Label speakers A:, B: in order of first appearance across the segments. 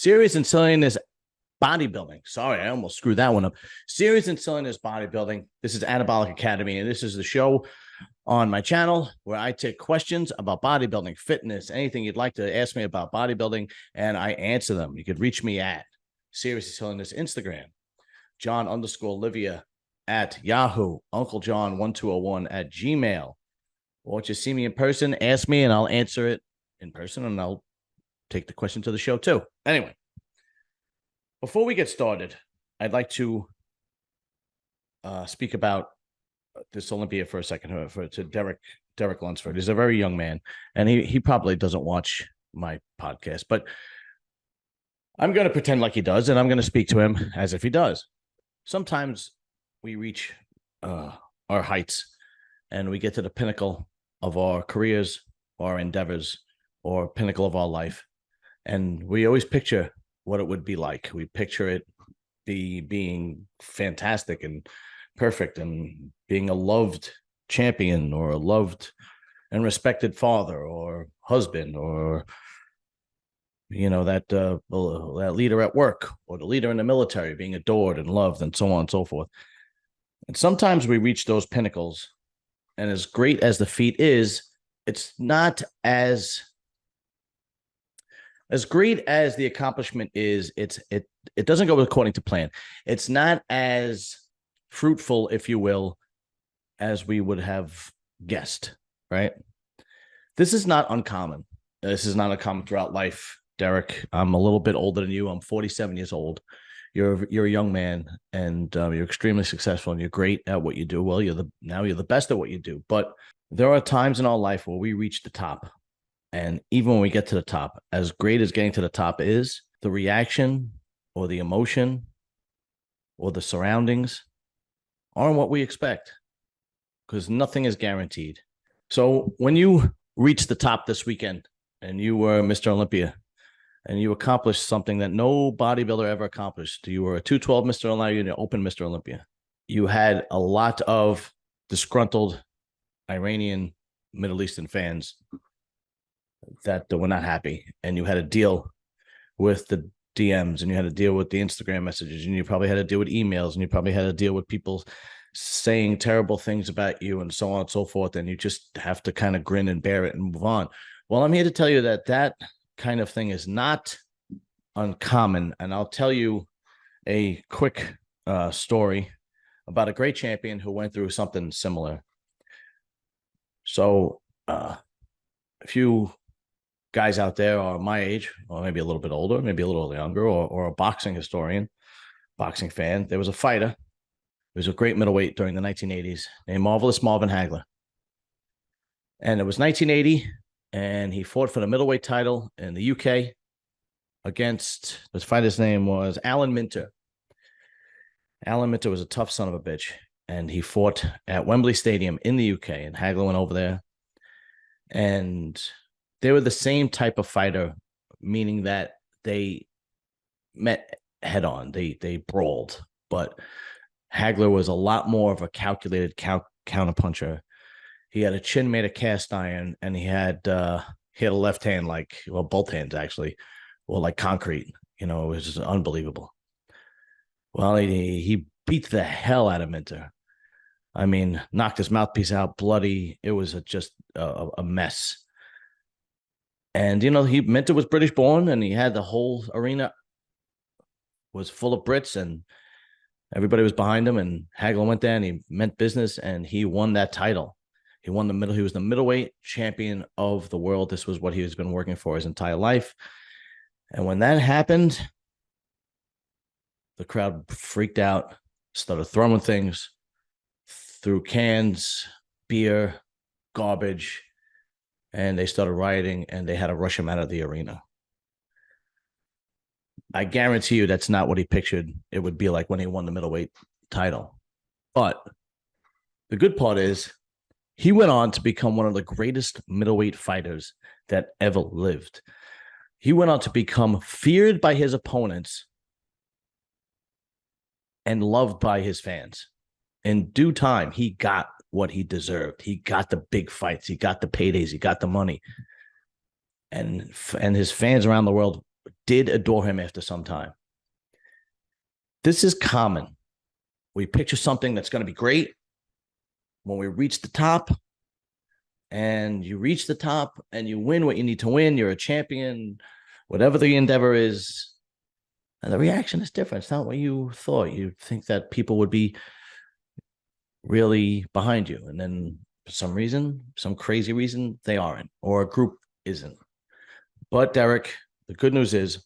A: Serious and silliness bodybuilding. Sorry, I almost screwed that one up. Serious and silliness bodybuilding. This is Anabolic Academy, and this is the show on my channel where I take questions about bodybuilding, fitness, anything you'd like to ask me about bodybuilding, and I answer them. You could reach me at Serious and Silliness Instagram, John_Olivia at Yahoo, Uncle John 1201 at Gmail. Or just see me in person, ask me, and I'll answer it in person, and I'll take the question to the show too. Anyway, before we get started, I'd like to speak about this Olympia for a second to Derek Lundsford. He's a very young man, and he probably doesn't watch my podcast, but I'm going to pretend like he does, and I'm going to speak to him as if he does. Sometimes we reach our heights, and we get to the pinnacle of our careers, our endeavors, or pinnacle of our life, and we always picture what it would be like. We picture it being fantastic and perfect and being a loved champion or a loved and respected father or husband or, you know, that leader at work or the leader in the military, being adored and loved and so on and so forth. And sometimes we reach those pinnacles, and as great as the feat is, it's not as great as the accomplishment is. It doesn't go according to plan. It's not as fruitful, if you will, as we would have guessed, right? This is not uncommon. This is not uncommon throughout life, Derek. I'm a little bit older than you. I'm 47 years old. You're a young man, and you're extremely successful, and you're great at what you do. Well, you're the best at what you do. But there are times in our life where we reach the top, and even when we get to the top, as great as getting to the top is, the reaction or the emotion or the surroundings aren't what we expect, because nothing is guaranteed. So when you reached the top this weekend and you were Mr. Olympia and you accomplished something that no bodybuilder ever accomplished, you were a 212 Mr. Olympia and an open Mr. Olympia. You had a lot of disgruntled Iranian, Middle Eastern fans that were not happy, and you had to deal with the DMs, and you had to deal with the Instagram messages, and you probably had to deal with emails, and you probably had to deal with people saying terrible things about you and so on and so forth, and you just have to kind of grin and bear it and move on. Well, I'm here to tell you that that kind of thing is not uncommon, and I'll tell you a quick story about a great champion who went through something similar. So if you guys out there are my age, or maybe a little bit older, maybe a little younger, or a boxing historian, boxing fan, there was a fighter. He was a great middleweight during the 1980s named Marvelous Marvin Hagler. And it was 1980, and he fought for the middleweight title in the UK against, the fighter's name was Alan Minter. Alan Minter was a tough son of a bitch, and he fought at Wembley Stadium in the UK, and Hagler went over there. And they were the same type of fighter, meaning that they met head on. They brawled, but Hagler was a lot more of a calculated counterpuncher. He had a chin made of cast iron, and he had a left hand like, well, both hands actually, well, like concrete. You know, it was just unbelievable. Well, he beat the hell out of Minter. I mean, knocked his mouthpiece out bloody. It was just a mess. And, you know, Minter was British born, and he had the whole arena was full of Brits, and everybody was behind him. And Hagler went there, and he meant business, and he won that title. He won the middle. He was the middleweight champion of the world. This was what he has been working for his entire life. And when that happened, the crowd freaked out, started throwing things, threw cans, beer, garbage, and they started rioting, and they had to rush him out of the arena. I guarantee you that's not what he pictured it would be like when he won the middleweight title. But the good part is he went on to become one of the greatest middleweight fighters that ever lived. He went on to become feared by his opponents and loved by his fans. In due time, he got what he deserved. He got the big fights. He got the paydays. He got the money. And his fans around the world did adore him after some time. This is common. We picture something that's going to be great. When we reach the top, and you reach the top and you win what you need to win, you're a champion, whatever the endeavor is, and the reaction is different. It's not what you thought. You think that people would be really behind you, and then for some reason, some crazy reason, they aren't, or a group isn't. But Derek, the good news is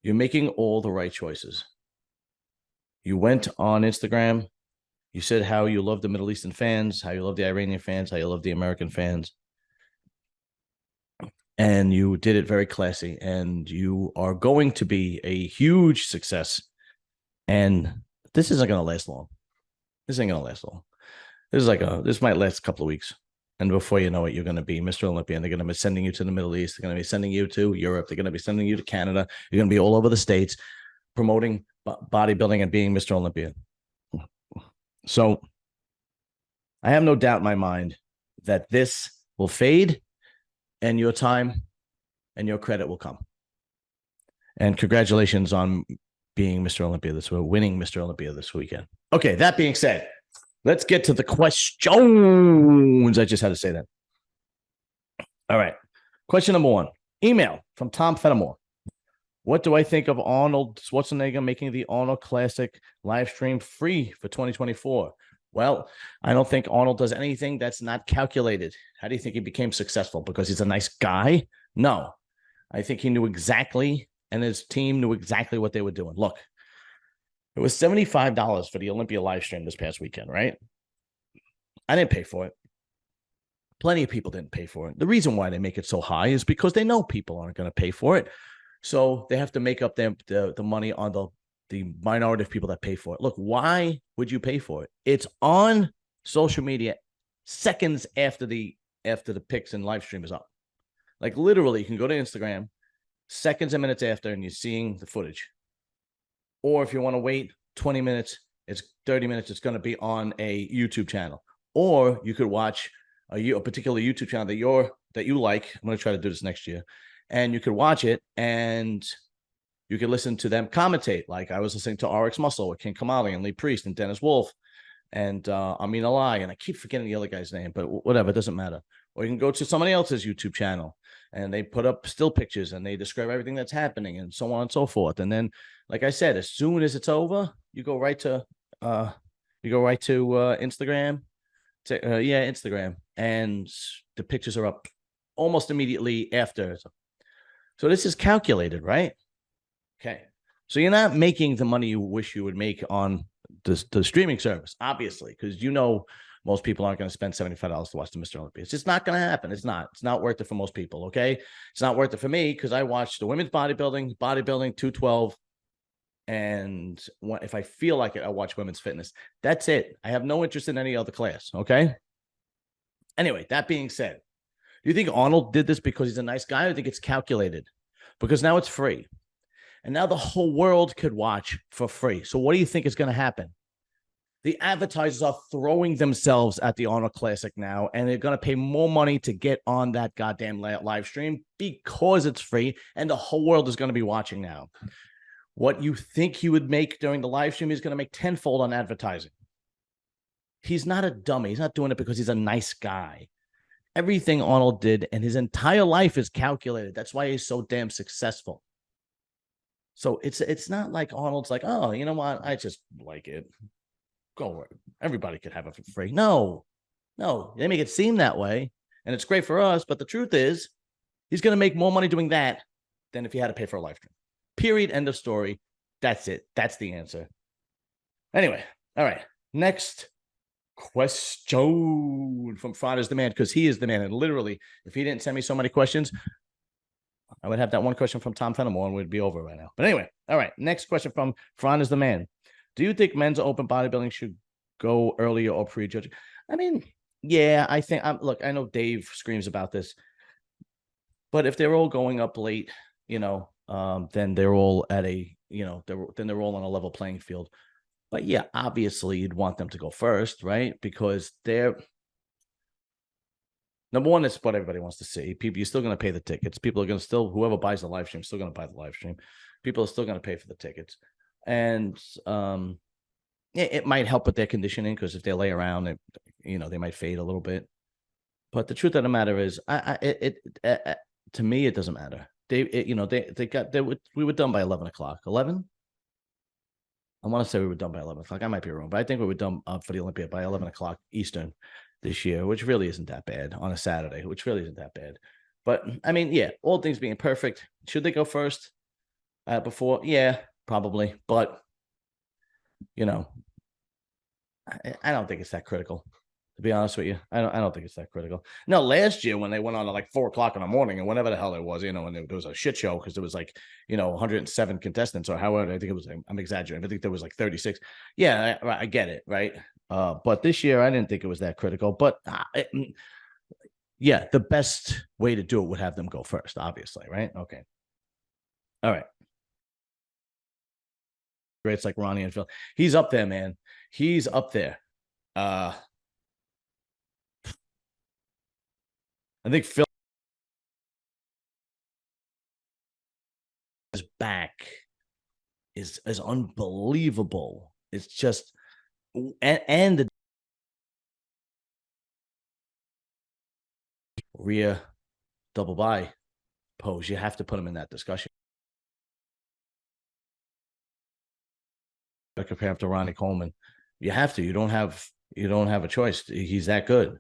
A: you're making all the right choices. You went on Instagram. You said how you love the Middle Eastern fans, how you love the Iranian fans, how you love the American fans. And you did it very classy. And you are going to be a huge success. And this isn't going to last long. This ain't going to last long. This might last a couple of weeks. And before you know it, you're going to be Mr. Olympia. And they're going to be sending you to the Middle East. They're going to be sending you to Europe. They're going to be sending you to Canada. You're going to be all over the States promoting bodybuilding and being Mr. Olympia. So I have no doubt in my mind that this will fade and your time and your credit will come. And congratulations on being Mr. Olympia winning Mr. Olympia this weekend. Okay, that being said, let's get to the questions. I just had to say that. All right. Question number 1. Email from Tom Fenimore. What do I think of Arnold Schwarzenegger making the Arnold Classic live stream free for 2024? Well, I don't think Arnold does anything that's not calculated. How do you think he became successful? Because he's a nice guy? No. I think he knew exactly, and his team knew exactly what they were doing. Look, it was $75 for the Olympia live stream this past weekend, right? I didn't pay for it. Plenty of people didn't pay for it. The reason why they make it so high is because they know people aren't going to pay for it. So they have to make up the money on the minority of people that pay for it. Look, why would you pay for it? It's on social media seconds after the pics and live stream is up. Like literally, you can go to Instagram seconds and minutes after, and you're seeing the footage. Or if you want to wait 20 minutes, it's 30 minutes. It's going to be on a YouTube channel. Or you could watch a particular YouTube channel that you like. I'm going to try to do this next year. And you could watch it and you could listen to them commentate. Like I was listening to RX Muscle with King Kamali and Lee Priest and Dennis Wolf and Amin Alai. And I keep forgetting the other guy's name, but whatever, it doesn't matter. Or you can go to somebody else's YouTube channel and they put up still pictures and they describe everything that's happening and so on and so forth. And then, like I said, as soon as it's over, you go right to Instagram. Instagram. And the pictures are up almost immediately after. So this is calculated, right? Okay. So you're not making the money you wish you would make on the streaming service, obviously, because most people aren't going to spend $75 to watch the Mr. Olympia. It's just not going to happen. It's not worth it for most people, okay? It's not worth it for me because I watch the women's bodybuilding 212, and if I feel like it, I watch women's fitness. That's it. I have no interest in any other class, okay? Anyway, that being said, do you think Arnold did this because he's a nice guy, or do you think it's calculated? Because now it's free. And now the whole world could watch for free. So what do you think is going to happen? The advertisers are throwing themselves at the Arnold Classic now, and they're going to pay more money to get on that goddamn live stream because it's free, and the whole world is going to be watching now. What you think he would make during the live stream, he's going to make tenfold on advertising. He's not a dummy. He's not doing it because he's a nice guy. Everything Arnold did and his entire life is calculated. That's why he's so damn successful. So it's not like Arnold's like, oh, you know what? I just like it. Go. Everybody could have it for free. No, they make it seem that way. And it's great for us. But the truth is, he's going to make more money doing that than if he had to pay for a live stream. Period. End of story. That's it. That's the answer. Anyway. All right. Next question from Fraud is the Man, because he is the man. And literally, if he didn't send me so many questions, I would have that one question from Tom Fenimore and we'd be over right now. But anyway, all right. Next question from Fraud is the Man. Do you think men's open bodybuilding should go earlier or prejudge? I mean, yeah, I think look, I know Dave screams about this, but if they're all going up late, then they're all at then they're all on a level playing field. But yeah, obviously you'd want them to go first, right? Because Number one, it's what everybody wants to see. People, you're still going to pay the tickets. People are going to still, whoever buys the live stream, is still going to buy the live stream. People are still going to pay for the tickets. And it might help with their conditioning, because if they lay around, they might fade a little bit. But the truth of the matter is, to me, it doesn't matter. We were done by 11 o'clock. 11? I want to say we were done by 11 o'clock. I might be wrong, but I think we were done for the Olympia by 11 o'clock Eastern this year, which really isn't that bad on a Saturday, which really isn't that bad. But I mean, yeah, all things being perfect, should they go first before? Yeah, probably. But, I don't think it's that critical, to be honest with you. I don't think it's that critical. No, last year when they went on at like 4 o'clock in the morning, and whatever the hell it was, and there was a shit show, because there was like, 107 contestants, or however, I think it was, I'm exaggerating, I think there was like 36. Yeah, I get it, right? But this year, I didn't think it was that critical. But yeah, the best way to do it would have them go first, obviously, right? Okay. All right. Greats like Ronnie and Phil. He's up there, man. He's up there. I think Phil is back is unbelievable. It's just, and the rear double by pose, you have to put him in that discussion. I compare him to Ronnie Coleman. You have to. You don't have a choice. He's that good,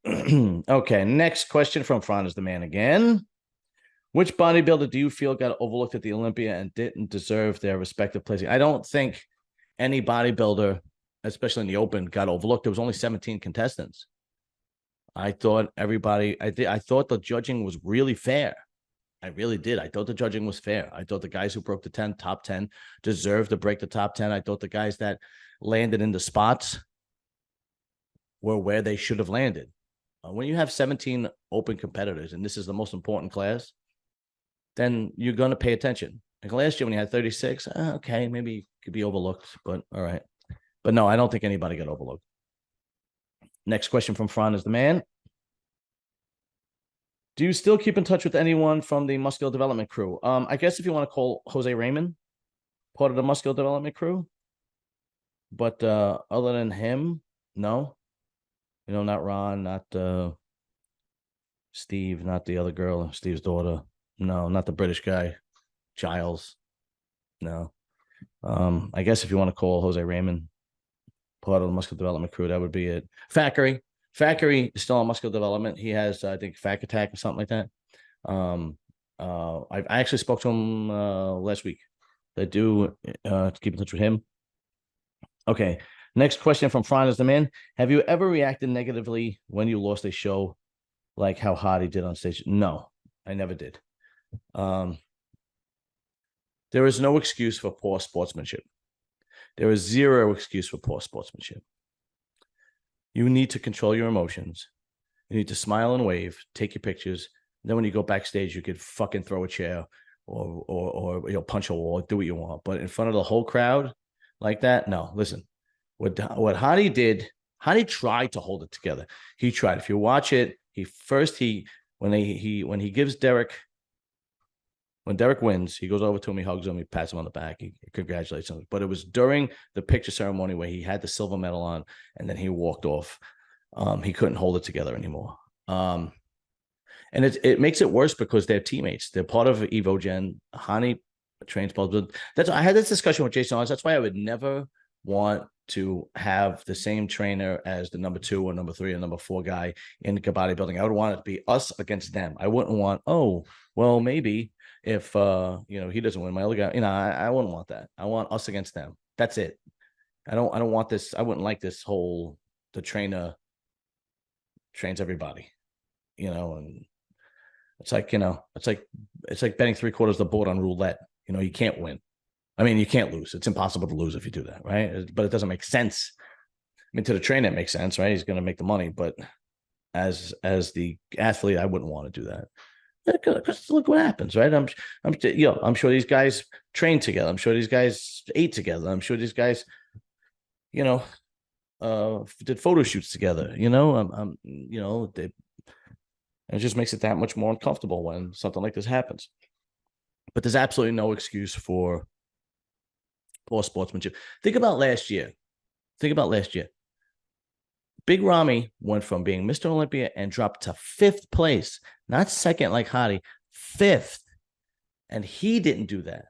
A: Okay, next question from Fran is the man again. Which bodybuilder do you feel got overlooked at the Olympia and didn't deserve their respective placing? I don't think any bodybuilder, especially in the open, got overlooked. There was only 17 contestants. I thought I thought the judging was really fair. I really did. I thought the judging was fair. I thought the guys who broke the top 10 deserved to break the top 10. I thought the guys that landed in the spots were where they should have landed. When you have 17 open competitors, and this is the most important class, then you're going to pay attention. Like last year when you had 36, okay, maybe you could be overlooked, but all right. But no, I don't think anybody got overlooked. Next question from Fran is the man. Do you still keep in touch with anyone from the Muscular Development crew? I guess if you want to call Jose Raymond part of the Muscular Development crew. But other than him, no. Not Ron, not Steve, not the other girl, Steve's daughter. No, not the British guy, Giles. No. I guess if you want to call Jose Raymond part of the Muscular Development crew, that would be it. Fackery is still on Muscular Development. He has, I think, Fac Attack or something like that. I actually spoke to him last week. I do keep in touch with him. Okay. Next question from Fran is the man. Have you ever reacted negatively when you lost a show, like how Hadi did on stage? No, I never did. There is no excuse for poor sportsmanship. There is zero excuse for poor sportsmanship. You need to control your emotions. You need to smile and wave, take your pictures. Then when you go backstage, you could fucking throw a chair or punch a wall, do what you want. But in front of the whole crowd like that, no. Listen, what Hadi did, Hadi tried to hold it together. He tried. If you watch it, when Derek wins, he goes over to him, he hugs him, he pats him on the back, he congratulates him. But it was during the picture ceremony where he had the silver medal on, and then he walked off. He couldn't hold it together anymore. And it makes it worse because they're teammates. They're part of EvoGen. Hadi trains both. I had this discussion with Jason Owens. That's why I would never want to have the same trainer as the number 2 or number 3 or number 4 guy in bodybuilding. I would want it to be us against them. I wouldn't want, maybe if he doesn't win, my other guy, I wouldn't want that. I want us against them. That's it. I don't want this. I wouldn't like this whole, the trainer trains everybody, and it's like, it's like betting 3/4 of the board on roulette. You can't win. I mean, you can't lose. It's impossible to lose if you do that, right? But it doesn't make sense. I mean, to the trainer, it makes sense, right? He's going to make the money, but as the athlete, I wouldn't want to do that. Because look what happens, right? I'm sure these guys train together. I'm sure these guys ate together. I'm sure these guys, did photo shoots together. You know, it just makes it that much more uncomfortable when something like this happens. But there's absolutely no excuse for poor sportsmanship. Think about last year. Big Ramy went from being Mr. Olympia and dropped to 5th place, not second like Hadi, 5th. And he didn't do that.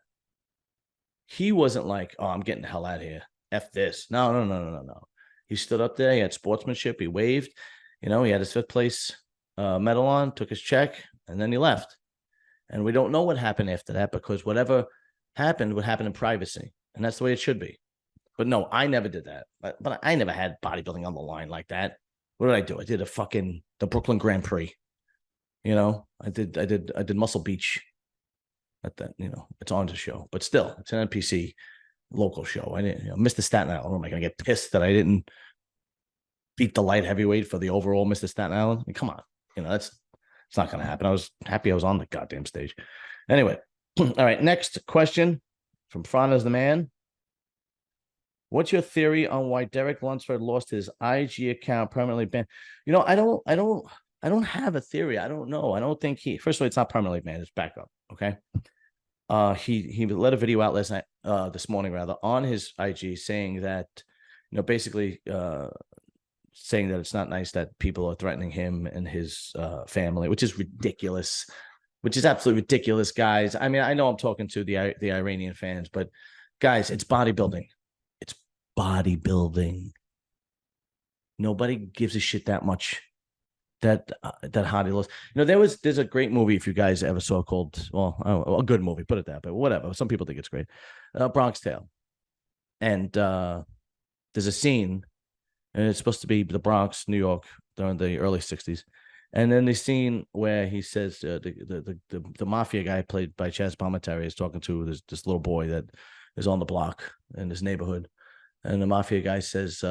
A: He wasn't like, oh, I'm getting the hell out of here. F this. No. He stood up there. He had sportsmanship. He waved. He had his 5th place medal on, took his check, and then he left. And we don't know what happened after that because whatever happened would happen in privacy. And that's the way it should be. But no, I never did that. But I never had bodybuilding on the line like that. What did I do? I did the Brooklyn Grand Prix. I did Muscle Beach. At that, it's on the show, but still, it's an NPC local show. I didn't, Mr. Staten Island. Am I going to get pissed that I didn't beat the light heavyweight for the overall Mr. Staten Island? I mean, come on, it's not going to happen. I was happy I was on the goddamn stage. Anyway, all right. Next question from Frana's the man. What's your theory on why Derek Lundsford lost his IG account permanently banned? I don't have a theory. I don't know. I don't think first of all, it's not permanently banned. It's back up. Okay. He let a video out this morning rather, on his IG saying that, basically saying that it's not nice that people are threatening him and his family, which is ridiculous, which is absolutely ridiculous, guys. I mean, I know I'm talking to the Iranian fans, but guys, it's bodybuilding. It's bodybuilding. Nobody gives a shit that much. That Hadi lost. There's a great movie, if you guys ever saw, called, a good movie, put it that, but whatever. Some people think it's great. Bronx Tale. And there's a scene, and it's supposed to be the Bronx, New York, during the early 60s. And then the scene where he says the mafia guy played by Chaz Palminteri is talking to this little boy that is on the block in his neighborhood. And the mafia guy says,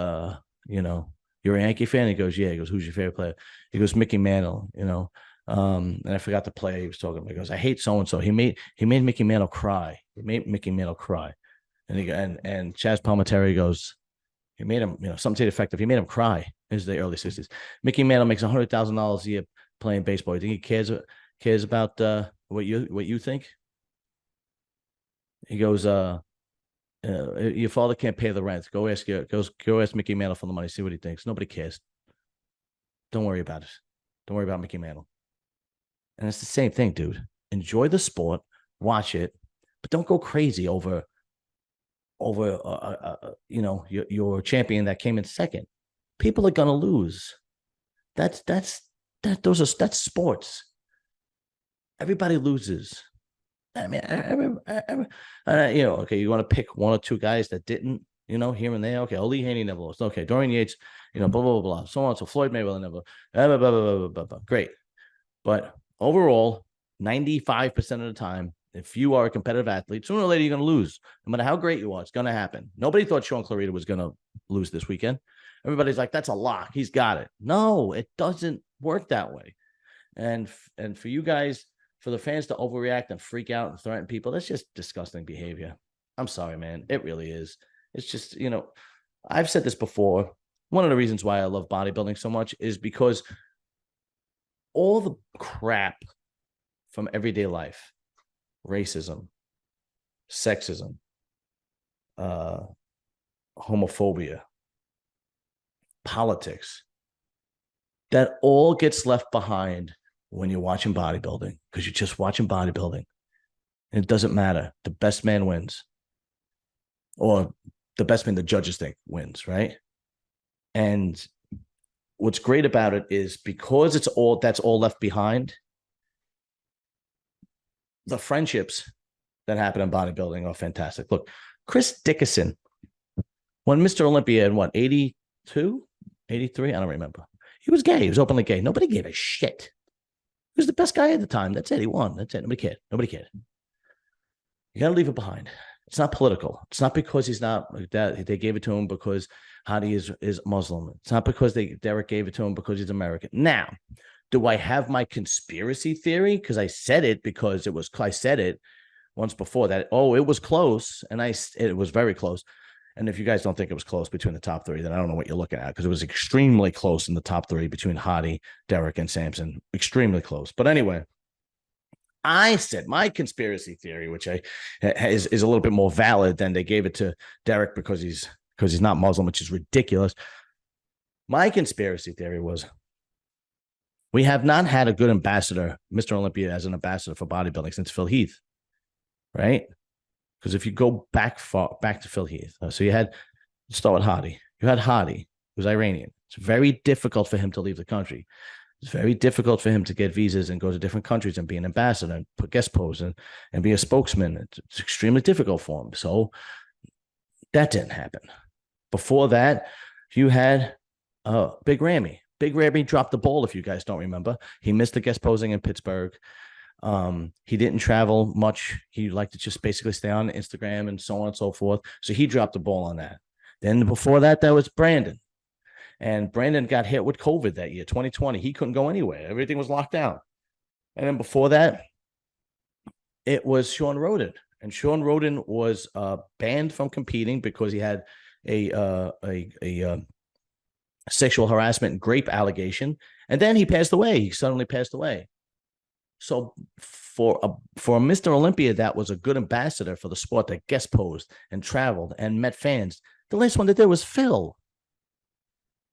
A: you're a Yankee fan? He goes, yeah. He goes, who's your favorite player? He goes, Mickey Mantle, and I forgot the player he was talking about. He goes, I hate so-and-so. He made Mickey Mantle cry. And Chaz Palminteri goes, he made him, something to the effect of, he made him cry. This is the early 60s. Mickey Mantle makes $100,000 a year playing baseball. You think he cares about what you think? He goes, your father can't pay the rent. Go ask Mickey Mantle for the money. See what he thinks. Nobody cares. Don't worry about it. Don't worry about Mickey Mantle. And it's the same thing, dude. Enjoy the sport, watch it, but don't go crazy over your champion that came in second. People are gonna lose. That's sports. Everybody loses. I mean, okay, you want to pick one or two guys that didn't, here and there. Okay, Ali Haney never lost. Okay, Dorian Yates, blah, blah, blah, so on. So Floyd Mayweather never, blah, blah, blah, blah, blah. Great. But overall, 95% of the time, if you are a competitive athlete, sooner or later, you're going to lose. No matter how great you are, it's going to happen. Nobody thought Sean Clarita was going to lose this weekend. Everybody's like, that's a lock. He's got it. No, it doesn't work that way. And for you guys, for the fans to overreact and freak out and threaten people, that's just disgusting behavior. I'm sorry, man. It really is. It's just, I've said this before. One of the reasons why I love bodybuilding so much is because all the crap from everyday life, racism, sexism, homophobia, politics, that all gets left behind when you're watching bodybuilding, because you're just watching bodybuilding. And it doesn't matter. The best man wins. Or the best man the judges think wins, right? And what's great about it is because that's all left behind, the friendships that happen in bodybuilding are fantastic. Look, Chris Dickinson won Mr. Olympia in what, 82? 83? I don't remember. He was gay. He was openly gay. Nobody gave a shit. He was the best guy at the time. That's it. He won. That's it. Nobody cared. You got to leave it behind. It's not political. It's not because he's not like that. They gave it to him because Hadi is Muslim. It's not because Derek gave it to him because he's American. Now, do I have my conspiracy theory? Because I said it I said it once before that, it was close. And it was very close. And if you guys don't think it was close between the top three, then I don't know what you're looking at, because it was extremely close in the top three between Hadi, Derek, and Samson. Extremely close. But anyway, I said my conspiracy theory, which is a little bit more valid than they gave it to Derek because he's not Muslim, which is ridiculous. My conspiracy theory was we have not had a good ambassador, Mr. Olympia, as an ambassador for bodybuilding since Phil Heath, right? Because if you go back to Phil Heath, so you had, start with Hadi. You had Hadi, who's Iranian. It's very difficult for him to leave the country. It's very difficult for him to get visas and go to different countries and be an ambassador and put guest pose and be a spokesman. It's extremely difficult for him. So that didn't happen. Before that, you had Big Ramy. Big Ramy dropped the ball, if you guys don't remember. He missed the guest posing in Pittsburgh. He didn't travel much. He liked to just basically stay on Instagram and so on and so forth. So he dropped the ball on that. Then before that, that was Brandon. And Brandon got hit with COVID that year, 2020. He couldn't go anywhere. Everything was locked down. And then before that, it was Sean Roden. And Sean Roden was banned from competing because he had a sexual harassment and rape allegation. And then he passed away. He suddenly passed away. So for Mr. Olympia, that was a good ambassador for the sport, that guest posed and traveled and met fans. The last one that did was Phil.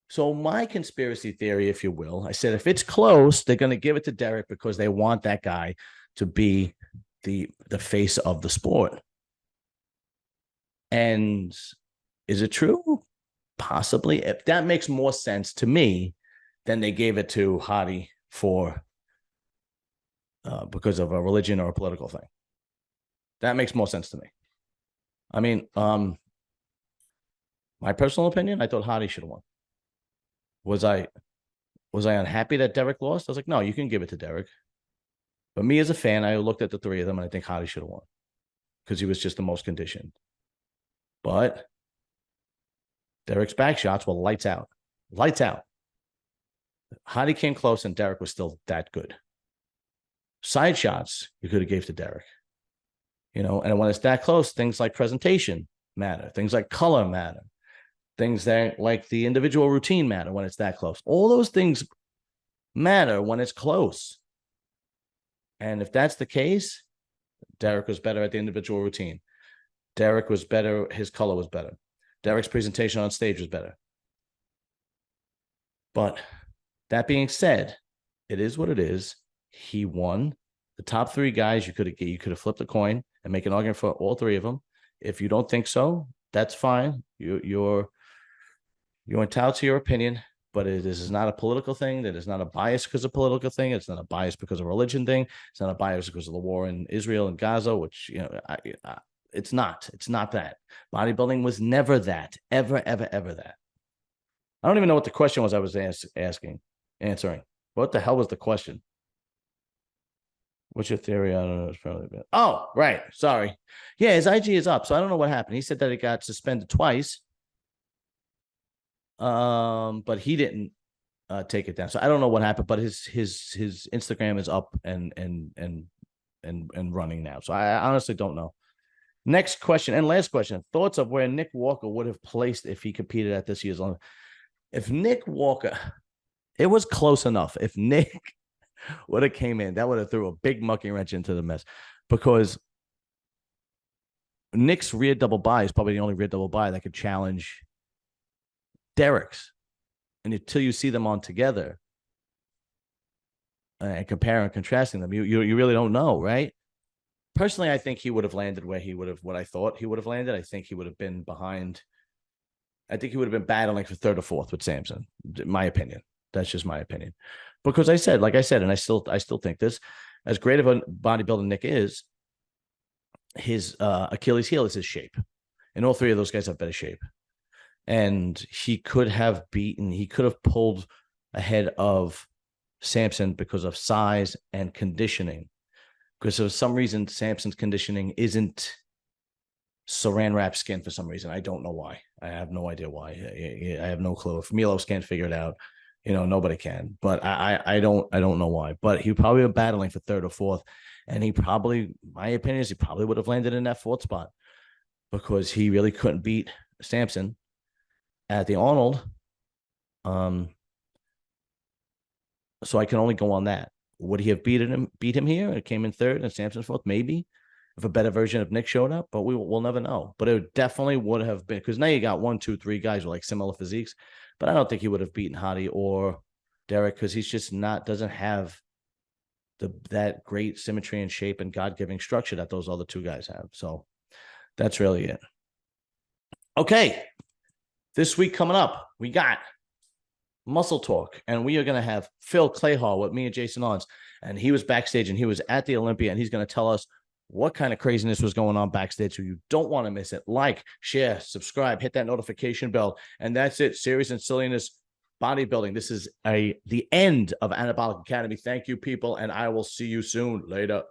A: So my conspiracy theory, if you will, I said, if it's close, they're going to give it to Derek because they want that guy to be the face of the sport. And is it true? Possibly. If that makes more sense to me than they gave it to Hadi for because of a religion or a political thing. That makes more sense to me. I mean, my personal opinion, I thought Hadi should have won. Was I unhappy that Derek lost? I was like, no, you can give it to Derek. But me as a fan, I looked at the three of them and I think Hadi should have won because he was just the most conditioned. But Derek's back shots were lights out. Lights out. Hadi came close and Derek was still that good. Side shots, you could have gave to Derek. You know, and when it's that close, things like presentation matter. Things like color matter. Things that like the individual routine matter when it's that close. All those things matter when it's close. And if that's the case, Derek was better at the individual routine. Derek was better. His color was better. Derek's presentation on stage was better. But that being said, it is what it is. He won. The top three guys, you could have flipped a coin and make an argument for all three of them. If you don't think so, that's fine. You're entitled to your opinion, but this is not a political thing. That is not a bias because of political thing. It's not a bias because of religion thing. It's not a bias because of the war in Israel and Gaza, which, you know, it's not. It's not that. Bodybuilding was never that. Ever, ever, ever that. I don't even know what the question was I was answering. What the hell was the question? What's your theory? I don't know. It's probably been. Oh, right. Sorry. Yeah, his IG is up. So I don't know what happened. He said that it got suspended twice. But he didn't take it down. So I don't know what happened, but his Instagram is up and running now. So I honestly don't know. Next question and last question. Thoughts of where Nick Walker would have placed if he competed at this year's Olympics. If Nick Walker, it was close enough. If Nick would have came in, that would have threw a big monkey wrench into the mess, because Nick's rear double bi is probably the only rear double bi that could challenge Derek's. And until you see them on together and compare and contrasting them, you really don't know, right? Personally, I think he would have landed where he would have, what I thought he would have landed. I think he would have been behind. I think he would have been battling for third or fourth with Samson. My opinion. That's just my opinion. Because like I said, and I still think this, as great of a bodybuilder Nick is, his Achilles heel is his shape. And all three of those guys have better shape. And he could have pulled ahead of Samson because of size and conditioning. Because for some reason, Samson's conditioning isn't saran wrap skin for some reason. I don't know why. I have no idea why. I have no clue. If Milos can't figure it out, you know, nobody can. But I don't know why. But he probably was battling for third or fourth. And my opinion is he probably would have landed in that fourth spot because he really couldn't beat Sampson at the Arnold. So I can only go on that. Would he have beat him here? It came in third and Sampson fourth, maybe, if a better version of Nick showed up, but we'll never know. But it definitely would have been, because now you got 1, 2, 3 guys with like similar physiques, but I don't think he would have beaten Hadi or Derek, because he's just doesn't have that great symmetry and shape and God-giving structure that those other two guys have. So that's really it. Okay. This week coming up, we got Muscle Talk, and we are going to have Phil Clayhall with me and Jason Ons, and he was backstage and he was at the Olympia, and he's going to tell us what kind of craziness was going on backstage. So you don't want to miss it. Like, share, subscribe, hit that notification bell, and that's it. Serious and Silliness Bodybuilding. This is the end of Anabolic Academy. Thank you, people, and I will see you soon. Later.